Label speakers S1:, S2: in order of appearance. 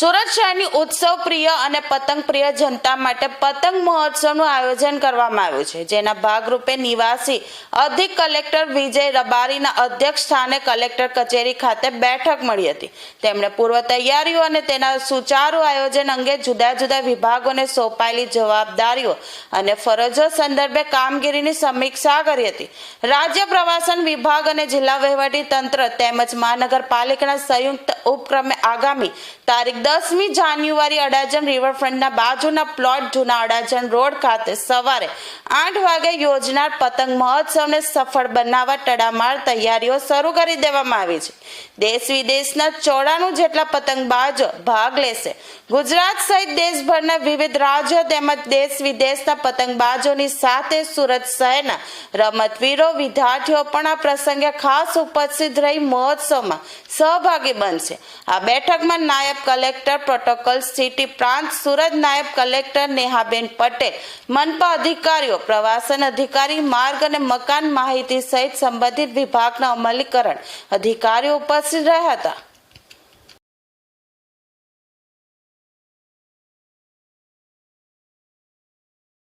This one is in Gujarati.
S1: સુરત શહેરની ઉત્સવ પ્રિય અને પતંગ પ્રિય જનતા માટે પતંગ મહોત્સવનું આયોજન કરવામાં આવ્યું છે, જેના ભાગરૂપે નિવાસી અધિક કલેક્ટર વિજય રબારીના અધ્યક્ષ સ્થાને કલેક્ટર કચેરી ખાતે બેઠક મળી હતી। તેમણે પૂર્વ તૈયારીઓ અને તેના સુચારુ આયોજન અંગે જુદા જુદા વિભાગોને સોંપાયેલી જવાબદારીઓ અને ફરજો સંદર્ભે કામગીરીની સમીક્ષા કરી હતી। રાજ્ય પ્રવાસન વિભાગ અને જિલ્લા વહીવટી તંત્ર તેમજ મહાનગરપાલિકાના સંયુક્ત ઉપક્રમે આગામી તારીખ 10મી જાન્યુઆરી અડાજણ રિવરફ્રન્ટના બાજુના પ્લોટ જૂના અડાજણ રોડ ખાતે સવારે 8 વાગે યોજનાર પતંગ મહોત્સવને સફળ બનાવવા તડામાર તૈયારીઓ શરૂ કરી દેવામાં આવી છે। દેશ વિદેશના 94 જેટલા પતંગબાજો ભાગ લેશે। ગુજરાત સહિત દેશભરના વિવિધ રાજ્યો તેમજ દેશ વિદેશના પતંગબાજોની સાથે સુરત શહેરના રમતવીરો વિદ્યાર્થીઓ પણ આ પ્રસંગે ખાસ ઉપસ્થિત રહી મહોત્સવમાં સહભાગી બનશે। આ બેઠકમાં નાયબ કલેક્ટર પ્રોટોકોલ સિટી પ્રાંત સુરત, નાયબ કલેક્ટર નેહાબેન પટેલ, મનપા અધિકારીઓ, પ્રવાસન અધિકારી, માર્ગ અને મકાન માહિતી સહિત સંબંધિત વિભાગના અમલીકરણ અધિકારીઓ ઉપસ્થિત રહ્યા હતા।